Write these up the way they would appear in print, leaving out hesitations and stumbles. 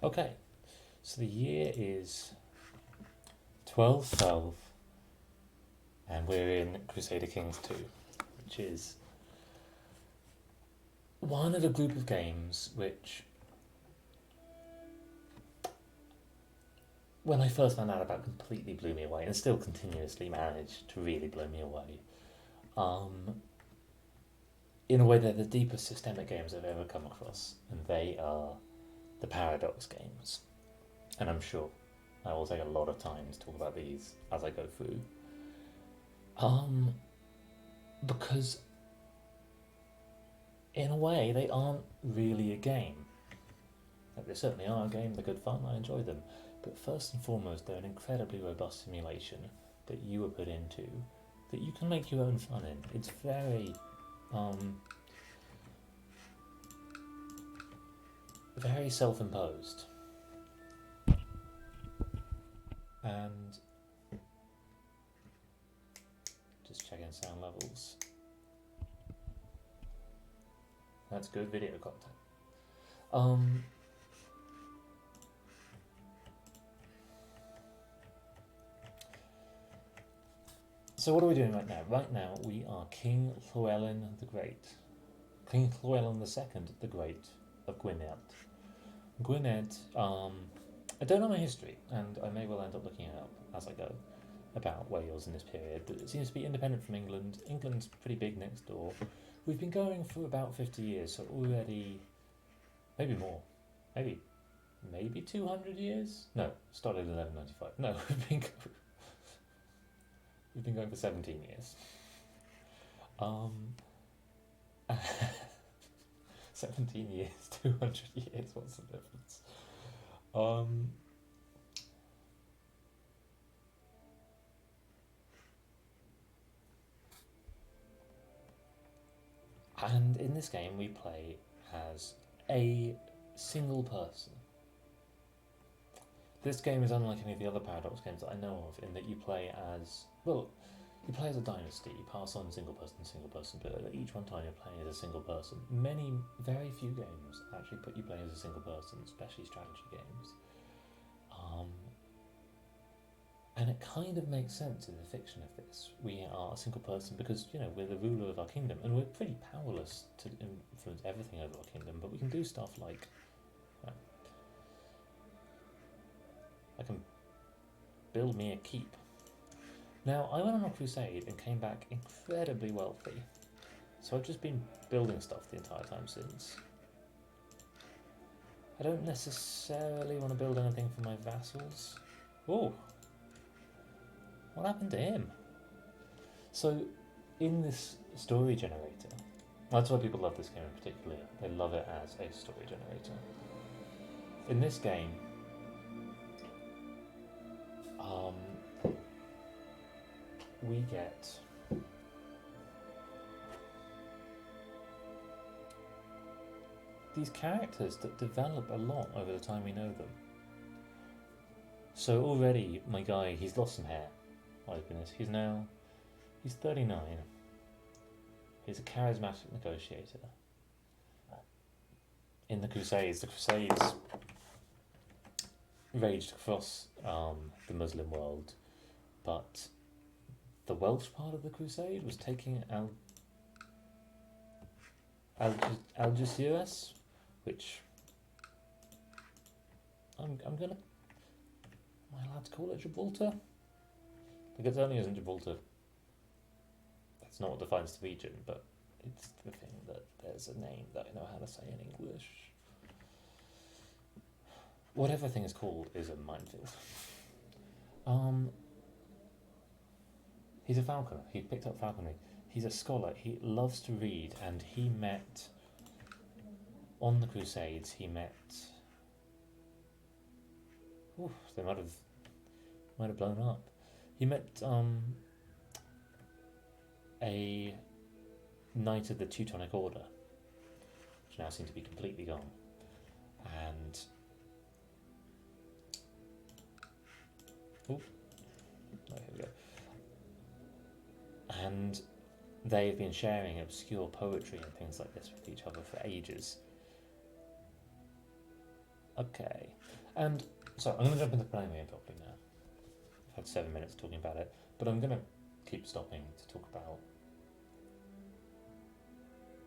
Okay, so the year is 1212, and we're in Crusader Kings 2, which is one of a group of games which, when I first found out about, completely blew me away, and still continuously managed to really blow me away. In a way, they're the deepest systemic games I've ever come across, and they are the Paradox games. And I'm sure I will take a lot of time to talk about these as I go through. Because in a way, they aren't really a game. Like, they certainly are a game, they're good fun, I enjoy them. But first and foremost, they're an incredibly robust simulation that you were put into that you can make your own fun in. It's very self-imposed. And just checking sound levels. That's good video content. So what are we doing right now? Right now we are King Llewellyn the Great. King Llewellyn II the Great of Gwynedd. Gwynedd, I don't know my history, and I may well end up looking it up as I go about Wales in this period, but it seems to be independent from England. England's pretty big next door. We've been going for about 50 years, so already, maybe more, maybe 200 years? No, started in 1195. No, we've been going for 17 years. 17 years, 200 years, what's the difference? And in this game we play as a single person. This game is unlike any of the other Paradox games that I know of, in that you play as, you play as a dynasty, you pass on single person, but at each one time you're playing as a single person. Very few games actually put you playing as a single person, especially strategy games. And it kind of makes sense in the fiction of this. We are a single person because, we're the ruler of our kingdom, and we're pretty powerless to influence everything over our kingdom, but we can do stuff like, I can build me a keep. Now, I went on a crusade and came back incredibly wealthy, so I've just been building stuff the entire time since. I don't necessarily want to build anything for my vassals. Oh, what happened to him? So, in this story generator, that's why people love this game in particular. They love it as a story generator. In this game, we get these characters that develop a lot over the time we know them. So already, my guy, he's lost some hair. My goodness, he's 39. He's a charismatic negotiator. In the Crusades raged across the Muslim world, but the Welsh part of the Crusade was taking Algeciras, which am I allowed to call it Gibraltar? Because it only isn't Gibraltar. That's not what defines the region, but it's the thing that there's a name that I know how to say in English. Whatever thing is called is a minefield. He's a falconer. He picked up falconry. He's a scholar. He loves to read, and he met on the Crusades. They might have blown up. He met a knight of the Teutonic Order, which now seem to be completely gone, and here we go. And they've been sharing obscure poetry and things like this with each other for ages. Okay, And so I'm going to jump into playing the game properly now. I've had 7 minutes talking about it, but I'm going to keep stopping to talk about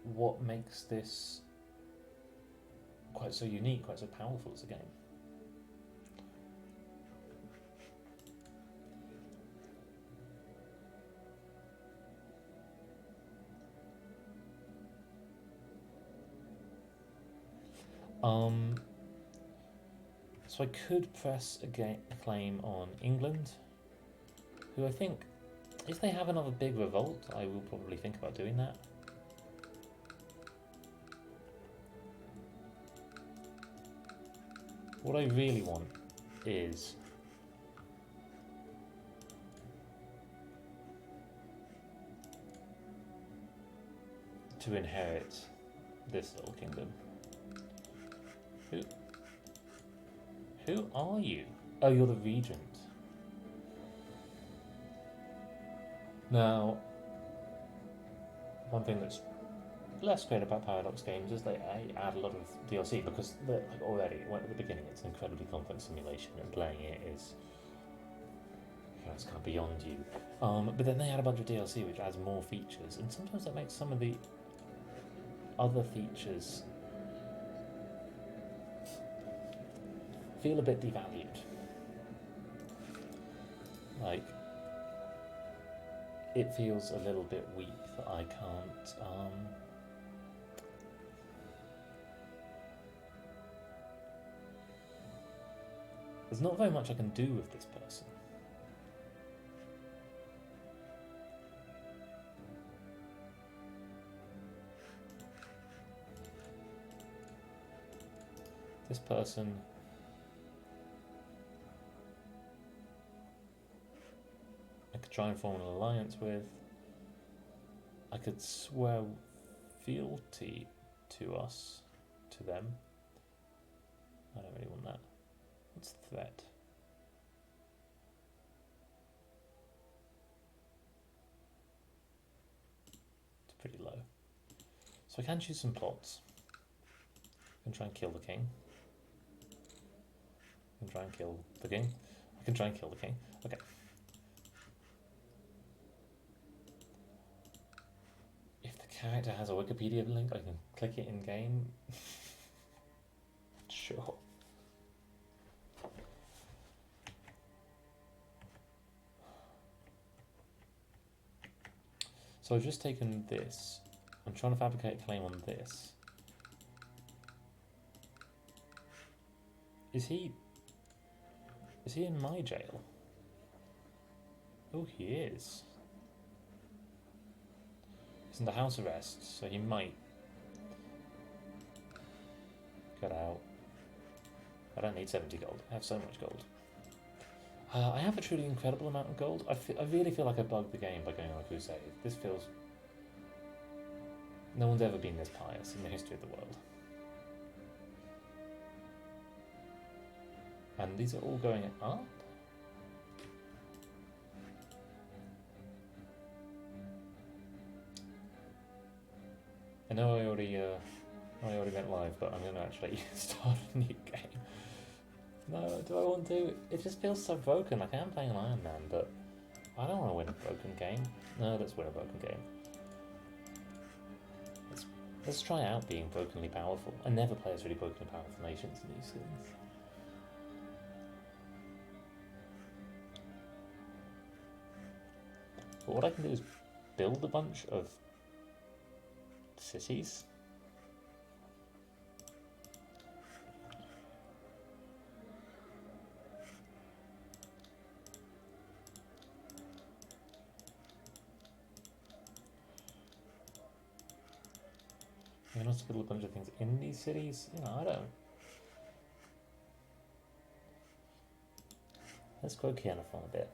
what makes this quite so unique, quite so powerful as a game. So I could press a claim on England, who I think, if they have another big revolt, I will probably think about doing that. What I really want is to inherit this little kingdom. Who are you? Oh, you're the regent. Now, one thing that's less great about Paradox games is they add a lot of DLC because already at the beginning it's an incredibly complex simulation and playing it is it's kind of beyond you. But then they add a bunch of DLC which adds more features, and sometimes that makes some of the other features feel a bit devalued. Like, it feels a little bit weak that I can't there's not very much I can do with this person. This person I could try and form an alliance with. I could swear fealty to us, to them. I don't really want that. What's the threat? It's pretty low. So I can choose some plots. I can try and kill the king. I can try and kill the king. I can try and kill the king. Okay. If the character has a Wikipedia link, I can click it in game. Sure. So I've just taken this. I'm trying to fabricate a claim on this. Is he in my jail? Oh, he is. He's in the house arrest, so he might get out. I don't need 70 gold. I have so much gold. I have a truly incredible amount of gold. I really feel like I bugged the game by going on a crusade. This feels... No one's ever been this pious in the history of the world. And these are all going up? I know I already went live, but I'm going to actually start a new game. No, do I want to? It just feels so broken. Like I am playing an Iron Man, but I don't want to win a broken game. No, let's win a broken game. Let's try out being brokenly powerful. I never play as really brokenly powerful nations in these things. But what I can do is build a bunch of cities. I can also build a bunch of things in these cities. You know, I don't. Let's grow Kianafon a bit.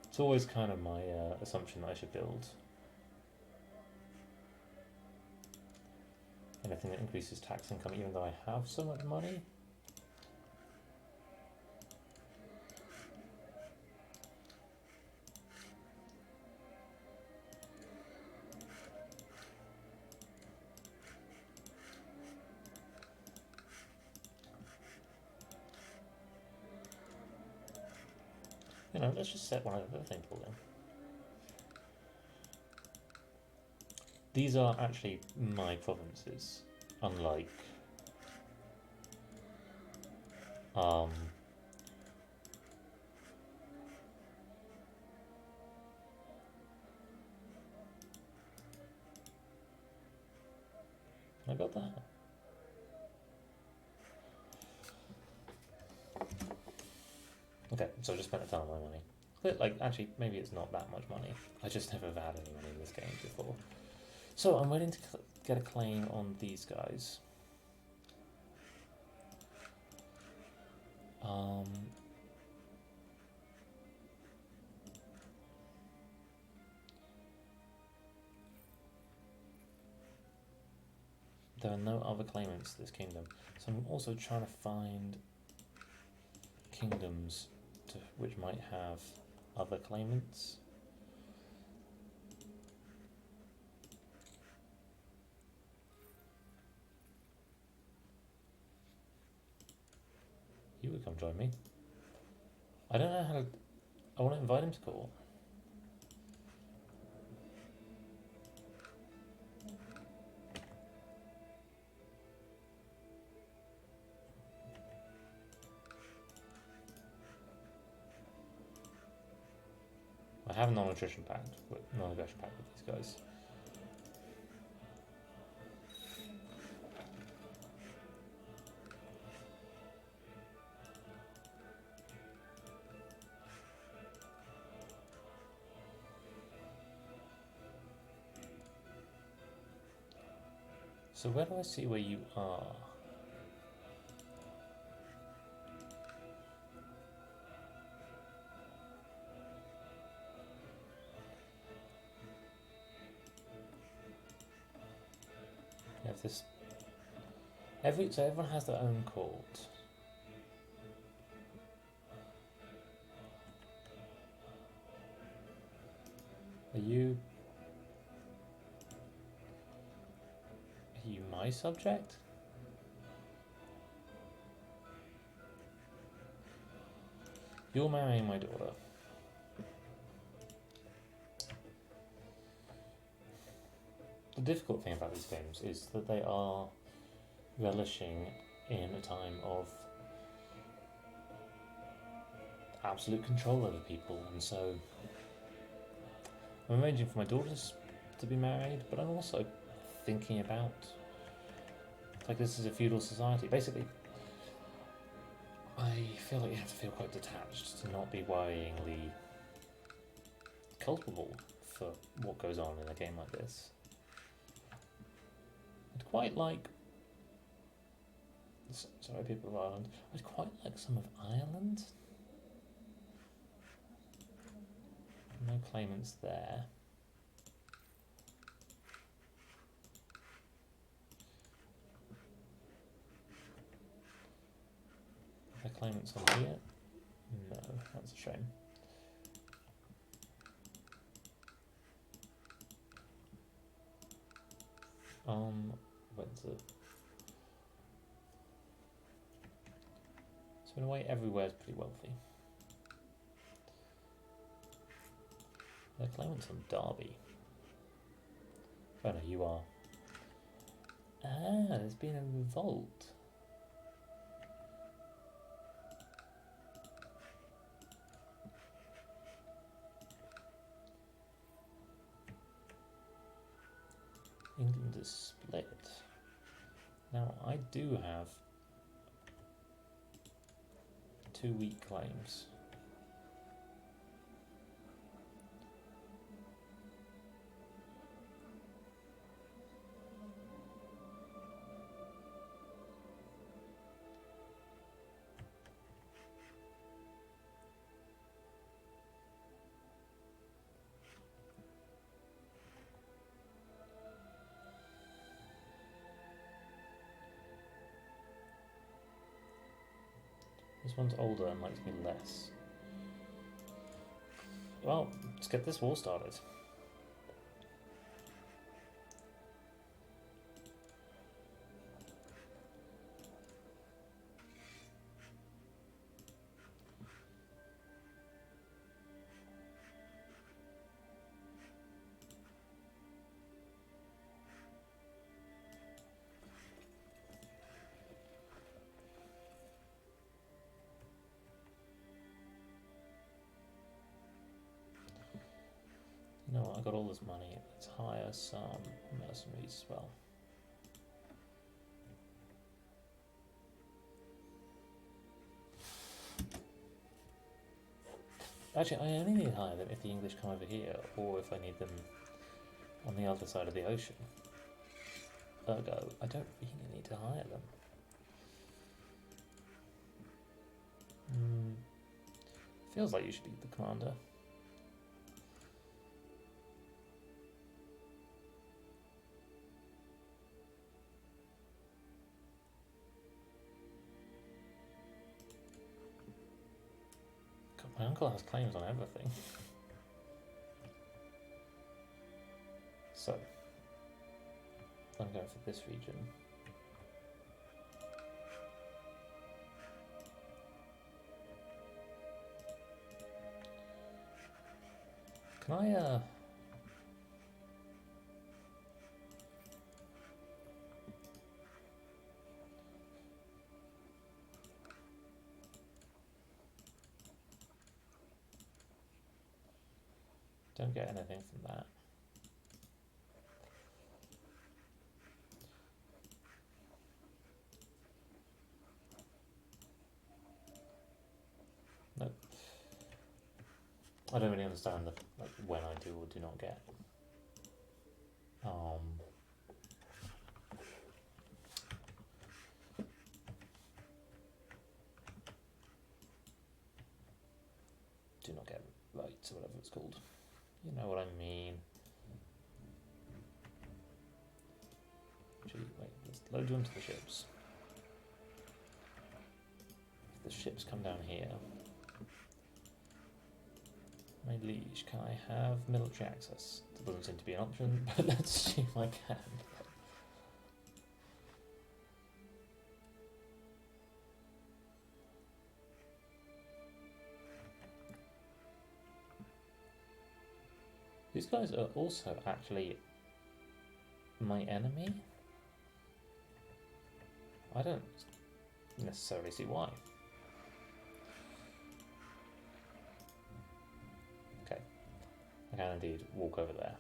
It's always kind of my assumption that I should build anything that increases tax income, even though I have so much money. You know, let's just set one of the other things for them. These are actually my provinces, unlike um, I got that. Okay, so I just spent a ton of my money. Like, actually, maybe it's not that much money. I just never have had any money in this game before. So I'm waiting to get a claim on these guys. There are no other claimants to this kingdom, so I'm also trying to find kingdoms which might have other claimants. You would come join me. I don't know how to... I want to invite him to court. I have a non-attrition pact, non-aggression pact with these guys. So where do I see where you are? You have this... So everyone has their own court. Are you my subject? You're marrying my daughter. The difficult thing about these games is that they are relishing in a time of absolute control over people, and so I'm arranging for my daughters to be married, but I'm also thinking about, like, this is a feudal society. Basically, I feel like you have to feel quite detached to not be worryingly culpable for what goes on in a game like this. I'd quite like... Sorry, people of Ireland. I'd quite like some of Ireland. No claimants there. Are there claimants on here? No, that's a shame. Windsor. So in a way, everywhere's pretty wealthy. There are claimants on Derby. Oh no, you are. Ah, there's been a revolt. England is split. Now, I do have 2 weak claims. This one's older and likes me less. Well, let's get this war started. You know what, I got all this money. Let's hire some mercenaries as well. Actually, I only need to hire them if the English come over here, or if I need them on the other side of the ocean. Ergo, I don't really need to hire them. Feels like you should be the commander. God, my uncle has claims on everything. So, I'm going for this region. Can I, don't get anything from that. Nope. I don't really understand the, like, when I do or do not get. Do not get rights or whatever it's called. You know what I mean. Actually, wait, let's load you into the ships. If the ships come down here. My liege, can I have military access? That doesn't seem to be an option, but let's see if I can. These guys are also actually my enemy? I don't necessarily see why. Okay, I can indeed walk over there.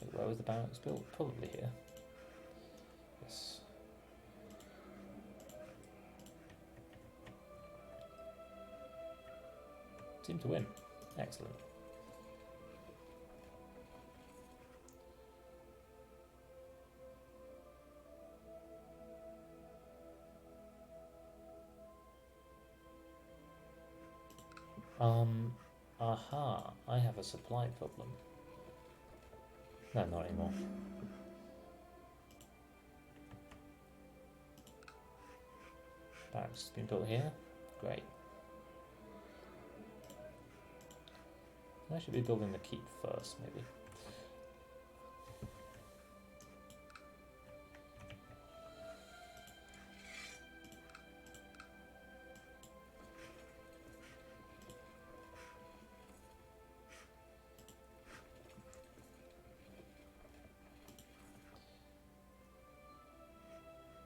Wait, where was the barracks built? Probably here. Yes. Seem to win. Excellent. Aha, I have a supply problem. No, not anymore. Barracks been built here. Great. I should be building the keep first, maybe.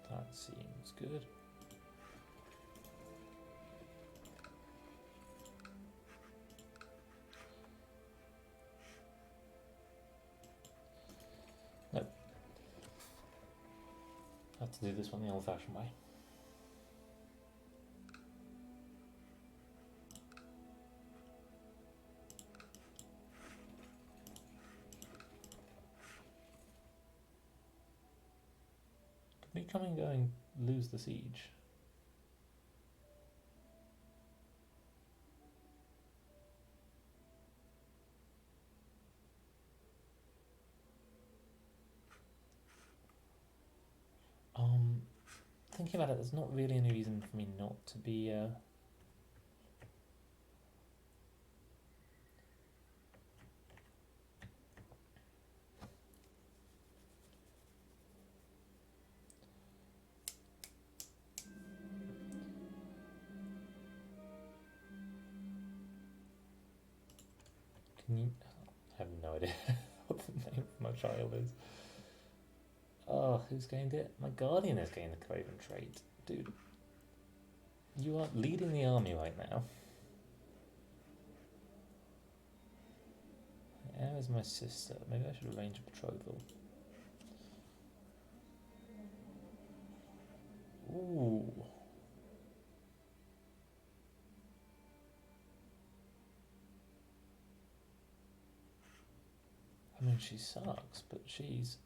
That seems good. Nope. I have to do this one the old-fashioned way. Could we come and go and lose the siege? Thinking about it, there's not really any reason for me not to be can you I have no idea what the name of my child is. Oh, who's gained it? My Guardian has gained the Craven trait. Dude, you are leading the army right now. Where is my sister? Maybe I should arrange a betrothal. Ooh. I mean, she sucks, but she's...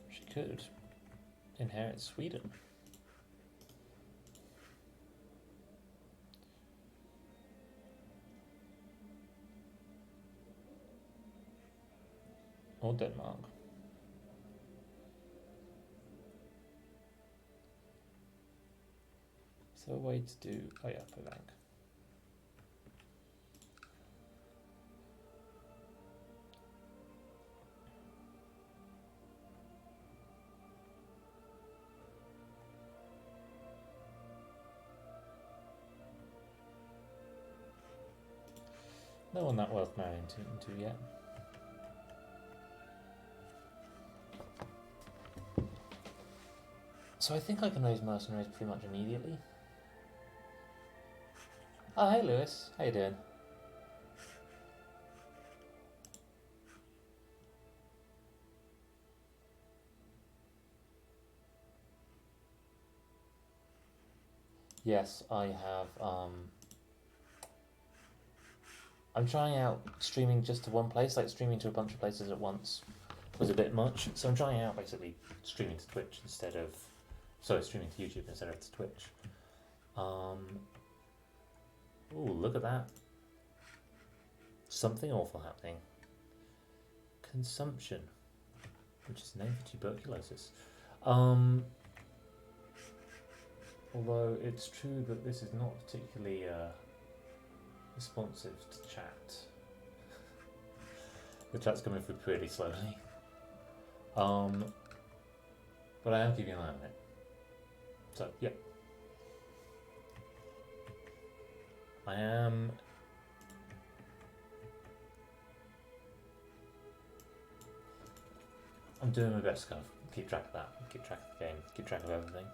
She could inherit Sweden. Or Denmark. Is there a way to do... Oh yeah, per rank. No one that worth marrying into yet. So I think I can raise mercenaries pretty much immediately. Oh, hey Lewis, how you doing? Yes, I have, I'm trying out streaming just to one place, like streaming to a bunch of places at once was a bit much. So I'm trying out basically streaming to Twitch instead of, sorry, streaming to YouTube instead of to Twitch. Oh, look at that. Something awful happening. Consumption, which is named for tuberculosis. Although it's true that this is not particularly responsive to chat. The chat's coming through pretty slowly. But I am keeping an eye on it. So, yeah. I'm doing my best to kind of keep track of that, keep track of the game, keep track of everything.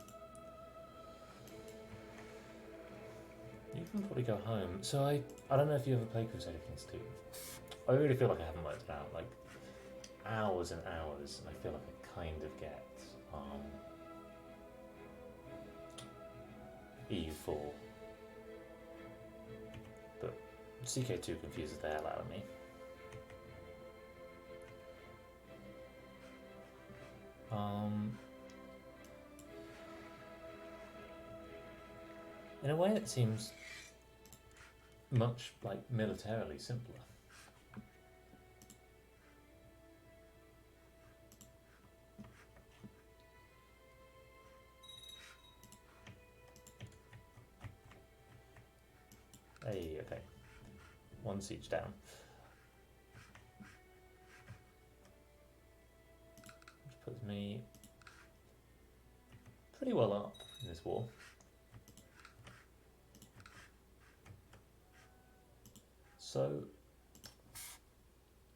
You can probably go home. So I don't know if you ever played Crusader Kings 2. I really feel like I haven't worked it out, like hours and hours, and I feel like I kind of get EU4. But CK2 confuses the hell out of me. In a way it seems much like militarily simpler. Hey, okay. One siege down. Which puts me pretty well up in this war. So,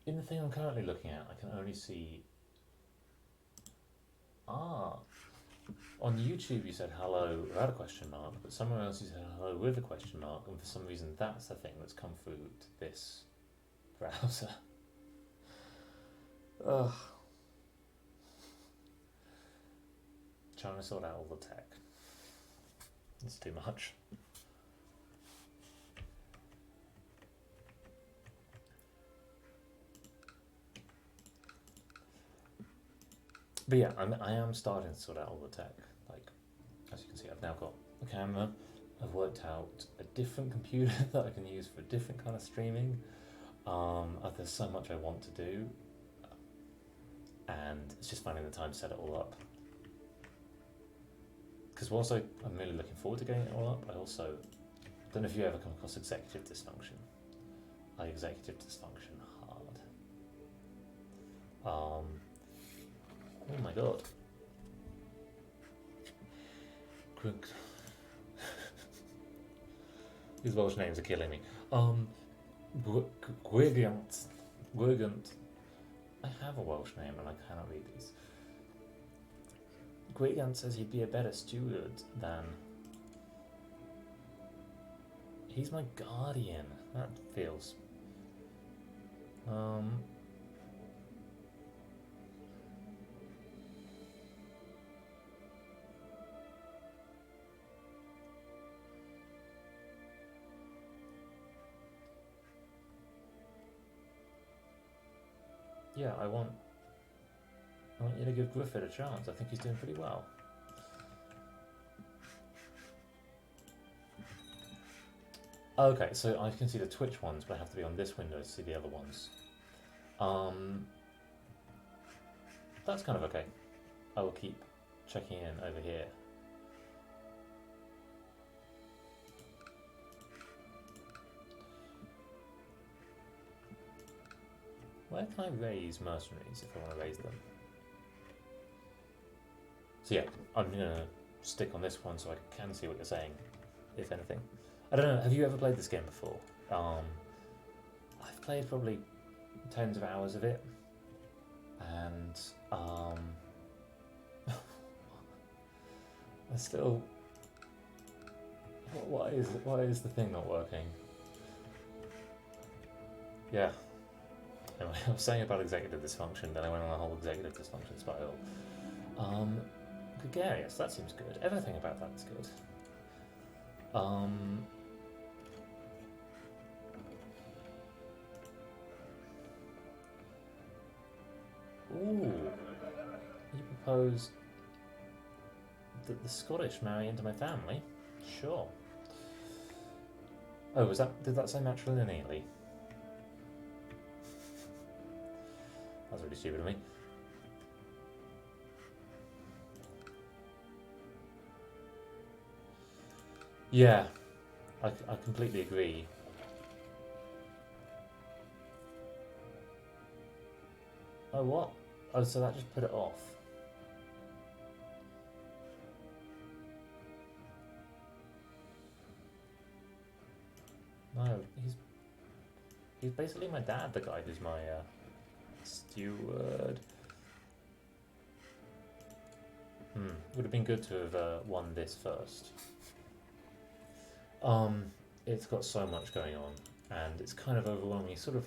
in the thing I'm currently looking at, I can only see... On YouTube you said hello without a question mark, but somewhere else you said hello with a question mark, and for some reason that's the thing that's come through to this browser. Ugh. Trying to sort out all the tech. It's too much. But yeah, I am starting to sort out all the tech. Like, as you can see, I've now got a camera. I've worked out a different computer that I can use for a different kind of streaming. There's so much I want to do, and it's just finding the time to set it all up. Because whilst I'm really looking forward to getting it all up, I also don't know if you ever come across executive dysfunction. Like executive dysfunction hard. Oh my god. These Welsh names are killing me. Gwigant. Gwigant. I have a Welsh name and I cannot read these. Gwigant says he'd be a better steward than... He's my guardian. That feels... Yeah, I want you to give Griffith a chance. I think he's doing pretty well. Okay, so I can see the Twitch ones, but I have to be on this window to see the other ones. That's kind of okay. I will keep checking in over here. Where can I raise mercenaries if I want to raise them? So yeah, I'm gonna stick on this one so I can see what you're saying, if anything. I don't know, have you ever played this game before? I've played probably tens of hours of it, and I still... Why is the thing not working? Yeah. Anyway, I was saying about executive dysfunction, then I went on a whole executive dysfunction spiral. Gregarious, that seems good. Everything about that is good. Ooh. You propose that the Scottish marry into my family? Sure. Oh, did that say matrilineally? That's really stupid of me. Yeah, I completely agree. Oh, what? Oh, so that just put it off. No, he's basically my dad, the guy who's my steward. Would have been good to have won this first. It's got so much going on, and it's kind of overwhelming. Sort of,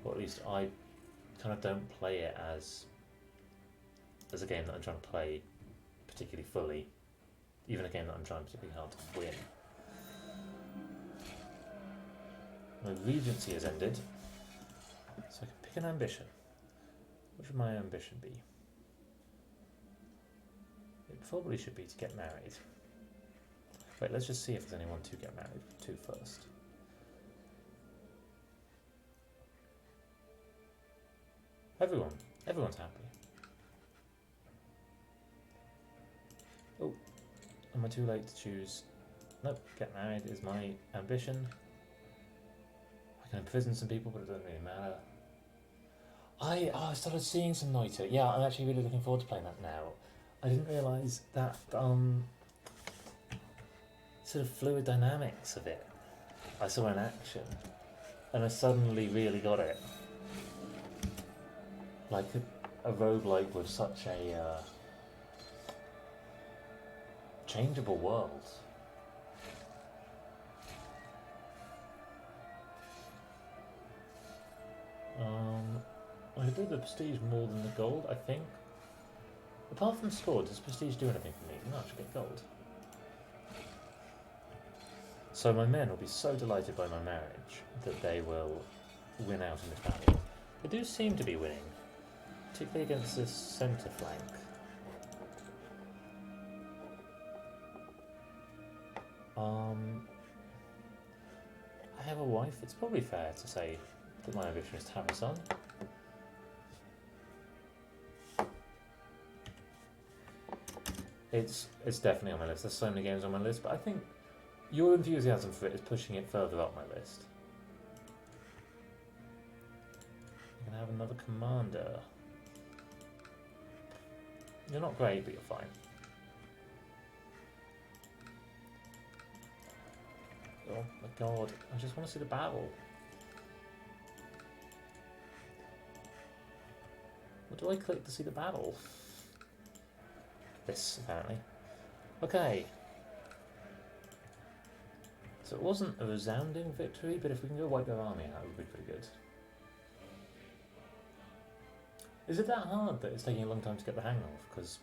or at least I kind of don't play it as a game that I'm trying to play particularly fully, even a game that I'm trying particularly hard to win. My regency has ended, so I can pick an ambition. What should my ambition be? It probably should be to get married. Wait, let's just see if there's anyone to get married to first. Everyone's happy. Oh, am I too late to choose? Nope, get married is my ambition. I can imprison some people, but it doesn't really matter. I started seeing some Noita. Yeah, I'm actually really looking forward to playing that now. I didn't realise that sort of fluid dynamics of it I saw in action, and I suddenly really got it. Like a roguelike with such a changeable world. I do the prestige more than the gold, I think. Apart from score, does prestige do anything for me? No, I should get gold. So my men will be so delighted by my marriage that they will win out in this battle. They do seem to be winning, particularly against this centre flank. I have a wife. It's probably fair to say that my ambition is to have a son. It's definitely on my list. There's so many games on my list, but I think your enthusiasm for it is pushing it further up my list. You can have another commander. You're not great, but you're fine. Oh my god, I just want to see the battle. What do I click to see the battle? This, apparently. Okay. So it wasn't a resounding victory, but if we can go wipe their army out, it would be pretty good. Is it that hard that it's taking a long time to get the hang of? Because...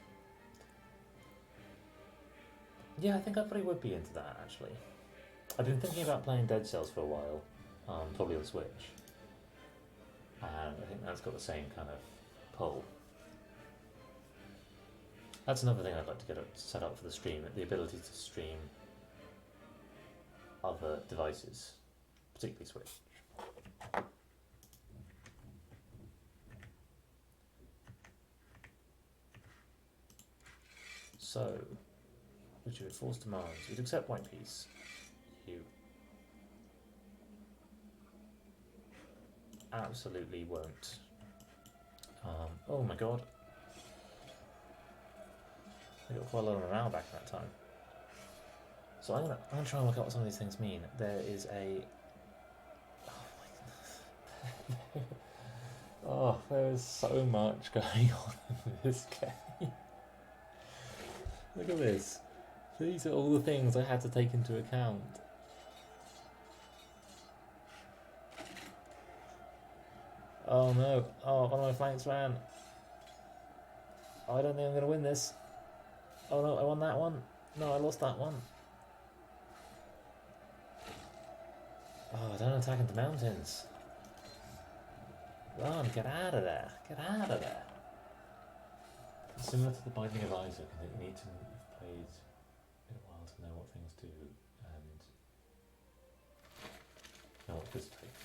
yeah, I think I probably would be into that, actually. I've been thinking about playing Dead Cells for a while, probably on Switch. And I think that's got the same kind of pull. That's another thing I'd like to get set up for the stream, the ability to stream other devices, particularly Switch. So, would you enforce demands? You'd accept white peace. You absolutely won't. Oh my god. I got quite a lot of morale back at that time. So I'm gonna try and work out what some of these things mean. There is a... oh my god. Oh, there is so much going on in this game. Look at this. These are all the things I had to take into account. Oh no. Oh, one of my flanks ran. Oh, I don't think I'm going to win this. Oh no, I won that one. No, I lost that one. Oh, don't attack into mountains. Run, get out of there. Get out of there. Similar to the Binding of Isaac, you need to have played it a while to know what things do and know what this takes.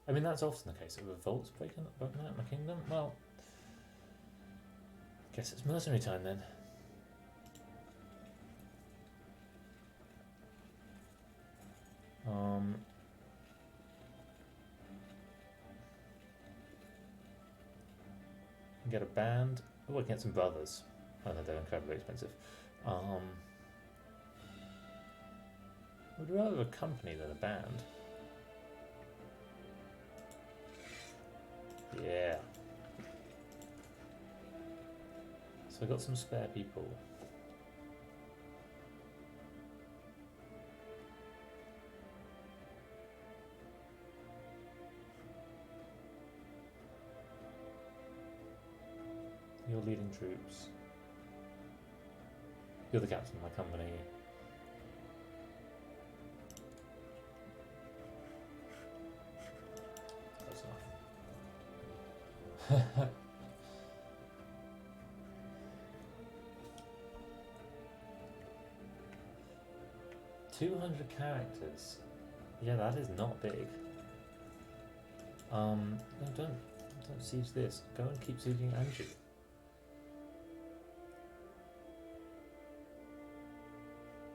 I mean, that's often the case. A revolt's broken out in my kingdom? Well, guess it's mercenary time then. Get a band. Oh, I can get some brothers. Oh no, they're incredibly expensive. Would rather a company than a band. Yeah. So I got some spare people. You're leading troops. You're the captain of my company. That's enough. 200 characters. Yeah, that is not big. No, don't siege this. Go and keep sieging Anjou.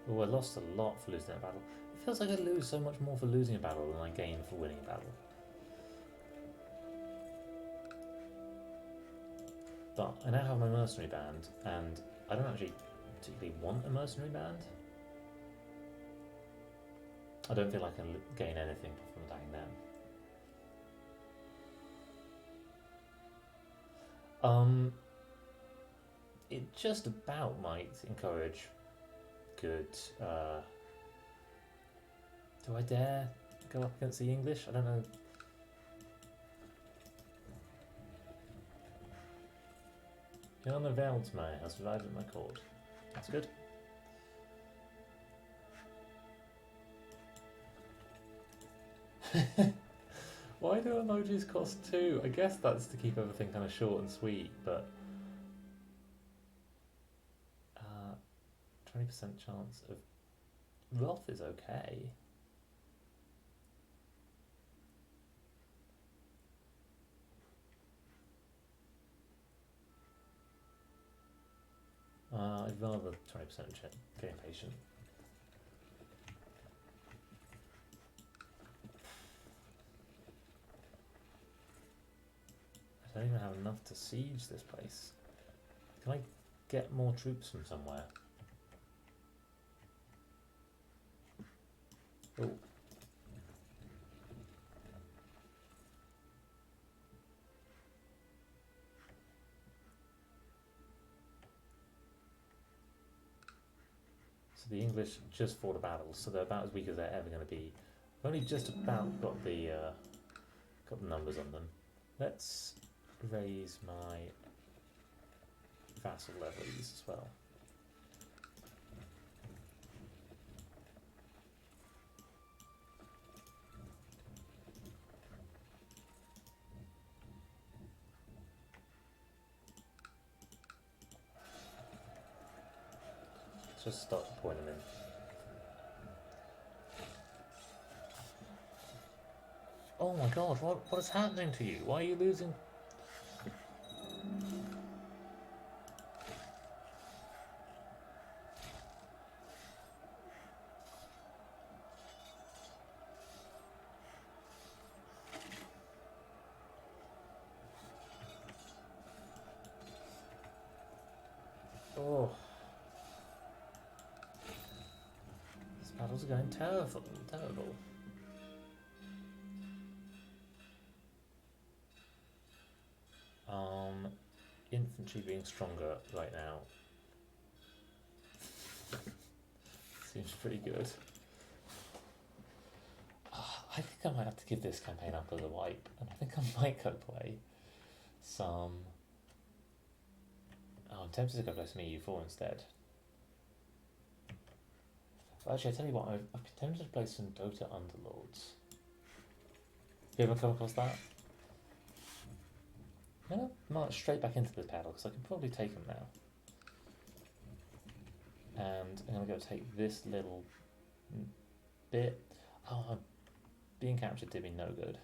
Oh, I lost a lot for losing that battle. It feels like I lose so much more for losing a battle than I gain for winning a battle. But I now have my mercenary band, and I don't actually particularly want a mercenary band. I don't feel like I can gain anything from attacking them. It just about might encourage good. Do I dare go up against the English? I don't know. Jan de Veldmeijer has arrived at my court. That's good. Why do emojis cost 2? I guess that's to keep everything kind of short and sweet, but 20% chance of Wrath is okay. I'd rather 20% getting patient. I don't even have enough to siege this place. Can I get more troops from somewhere. Oh. So the English just fought a battle, so they're about as weak as they're ever going to be. I've only just about got the numbers on them. Let's raise my vassal levies as well. Let's just start pouring them in. Oh my god, what is happening to you? Why are you losing? Oh. These battles are going terrible. Infantry being stronger right now seems pretty good. I think I might have to give this campaign up as a wipe, and I think I might go play some. Oh, I'm tempted to go play some EU4 instead. Well, actually, I tell you what, I've been tempted to play some Dota Underlords. You ever come across that? I'm going to march straight back into this battle because I can probably take him now. And I'm going to go take this little bit. Oh, being captured did me no good.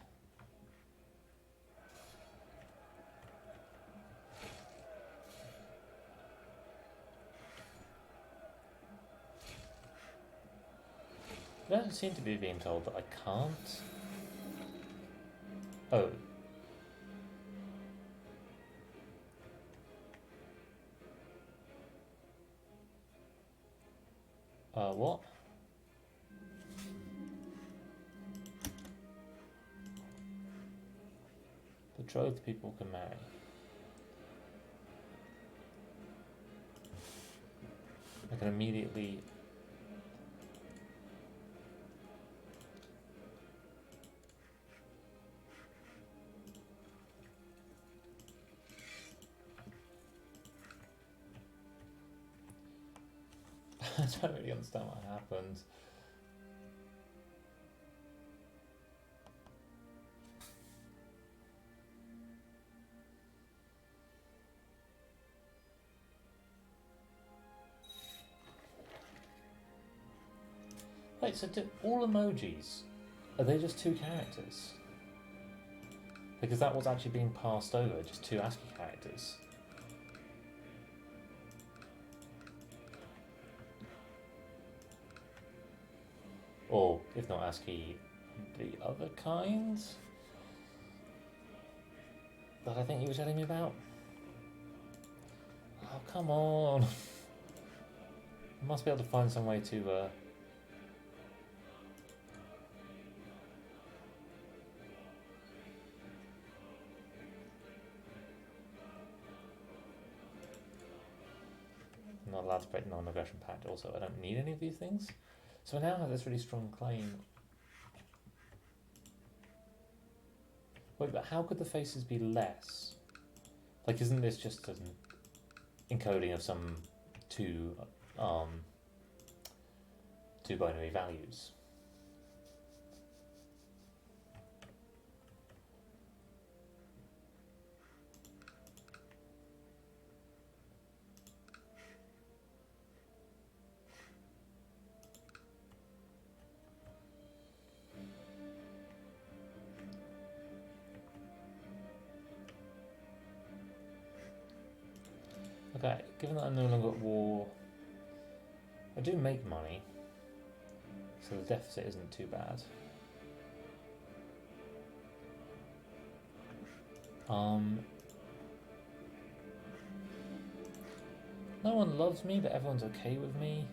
I don't seem to be being told that I can't. Oh. What? Betrothed people can marry. I can immediately... I don't really understand what happened. Wait, so do all emojis, are they just 2 characters? Because that was actually being passed over, just 2 ASCII characters. Or, if not ASCII, the other kinds that I think you were telling me about? Oh, come on. I must be able to find some way to... I'm not allowed to break the non-aggression pact. Also, I don't need any of these things. So I now have this really strong claim. Wait, but how could the faces be less? Like, isn't this just an encoding of some two binary values? Okay, given that I'm no longer at war, I do make money, so the deficit isn't too bad. No one loves me, but everyone's okay with me.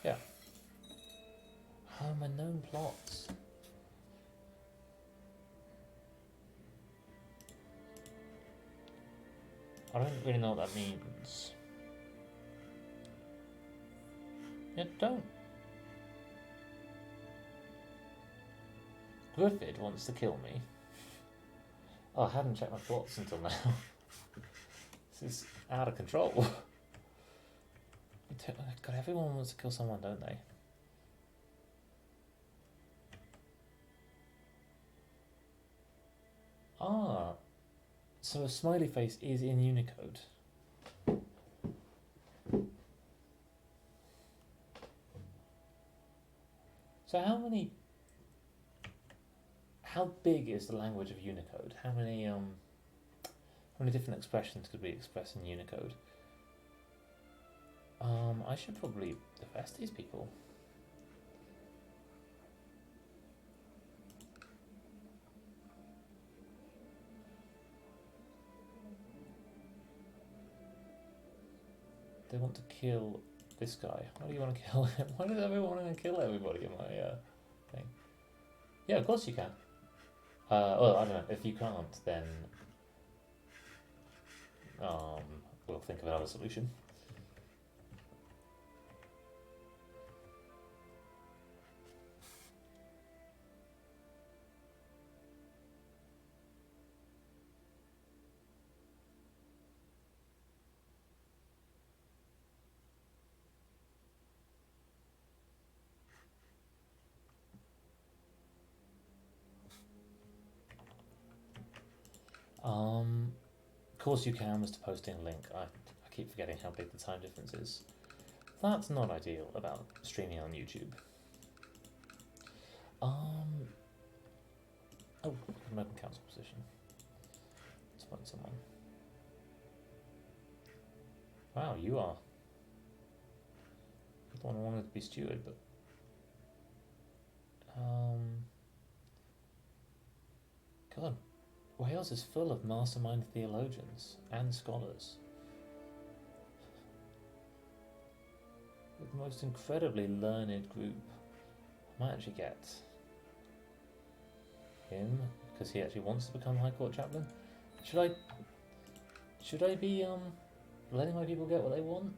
Yeah. Home unknown plots. I don't really know what that means. Yeah, don't. Griffith wants to kill me. Oh, I hadn't checked my plots until now. This is out of control. God, everyone wants to kill someone, don't they? Ah, so a smiley face is in Unicode. So how big is the language of Unicode? How many different expressions could we express in Unicode? I should probably defest these people. They want to kill this guy. Why do you want to kill him? Why does everyone want to kill everybody in my thing? Yeah, of course you can. Well, I don't know. If you can't, then we'll think of another solution. Of course you can, Mr. Posting a link. I keep forgetting how big the time difference is. That's not ideal about streaming on YouTube. Oh, an open council position. Let's find someone. Wow, you are. I thought I wanted to be steward, but God, Wales is full of mastermind theologians and scholars. The most incredibly learned group. I might actually get him because he actually wants to become High Court chaplain. Should I be letting my people get what they want?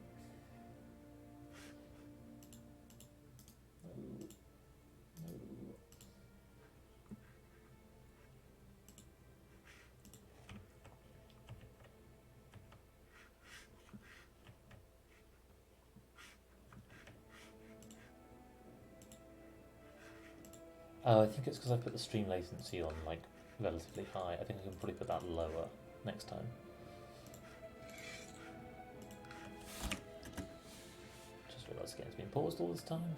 I think it's because I put the stream latency on like relatively high. I think I can probably put that lower next time. Just realised the game's been paused all this time.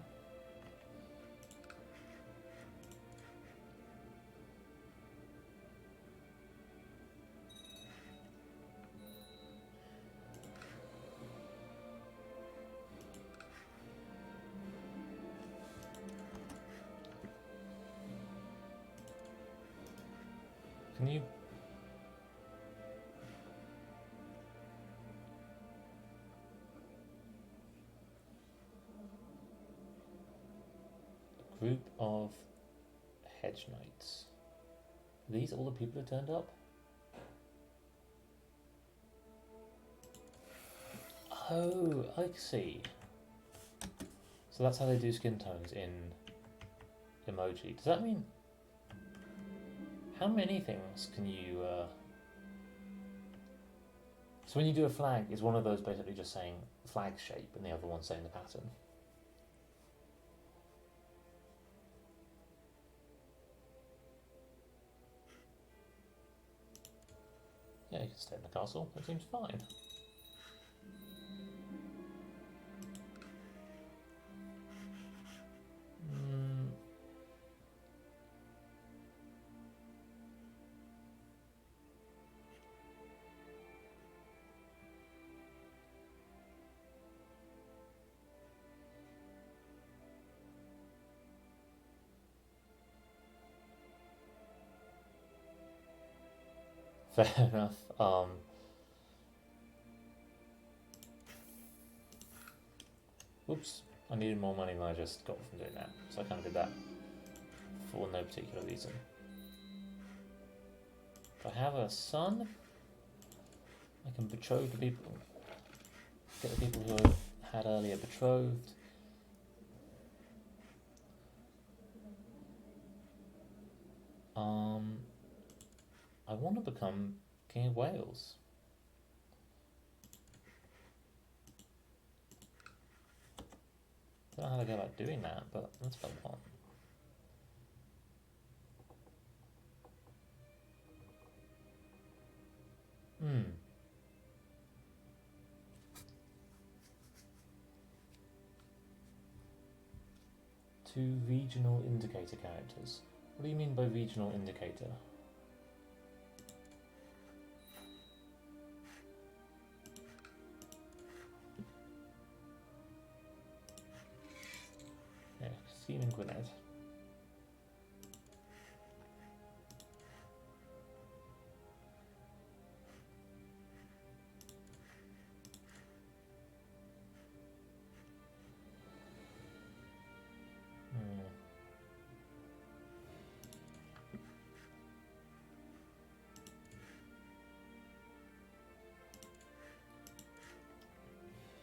Can you? A group of hedge knights. Are these all the people who turned up? Oh, I see. So that's how they do skin tones in emoji. Does that mean... How many things can you... So when you do a flag, is one of those basically just saying flag shape and the other one saying the pattern? Yeah, you can stay in the castle. That seems fine. Fair enough. Oops, I needed more money than I just got from doing that, so I kind of did that for no particular reason. If I have a son, I can betroth the people, get the people who I've had earlier betrothed. I want to become King of Wales. I don't know how to go about doing that, but that's what I want. Two regional indicator characters. What do you mean by regional indicator? Yeah, Stephen Gwinnett.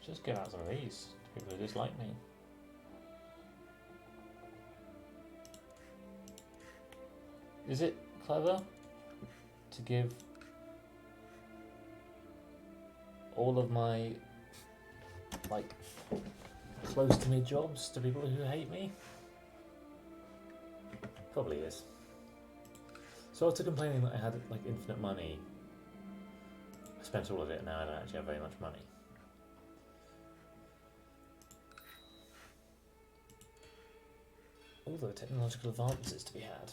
Just give out some of these to people who dislike me. Is it clever to give all of my, like, close to me jobs to people who hate me? Probably is. So after complaining that I had, like, infinite money, I spent all of it and now I don't actually have very much money. All the technological advances to be had.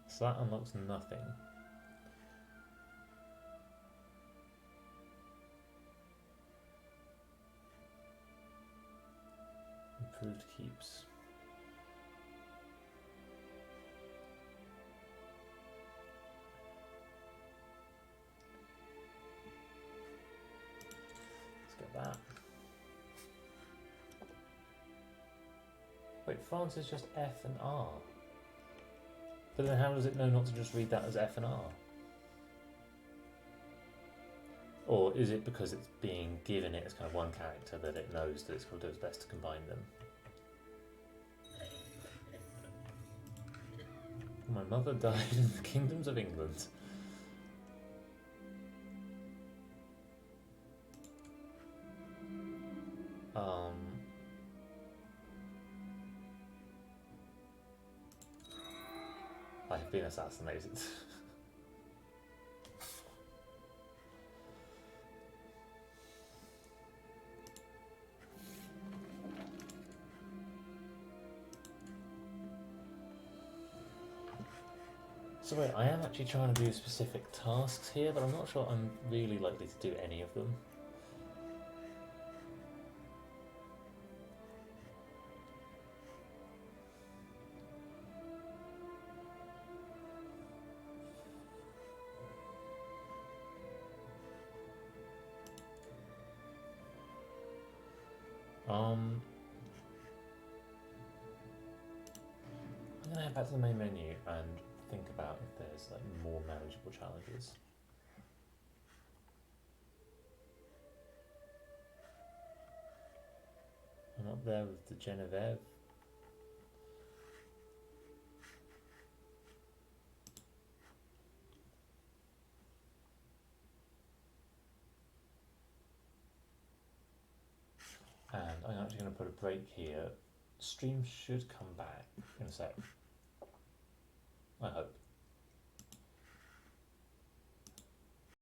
So that unlocks nothing. Improved keeps. Let's get that. Wait, France is just F and R. But then how does it know not to just read that as F and R? Or is it because it's being given it as kind of one character that it knows that it's got to do its best to combine them? My mother died in the kingdoms of England. I have been assassinated. So wait, I am actually trying to do specific tasks here, but I'm not sure I'm really likely to do any of them. I'm gonna head back to the main menu and think about if there's like more manageable challenges. I'm up there with the Genevieve. And I'm actually going to put a break here. Stream should come back in a sec. I hope.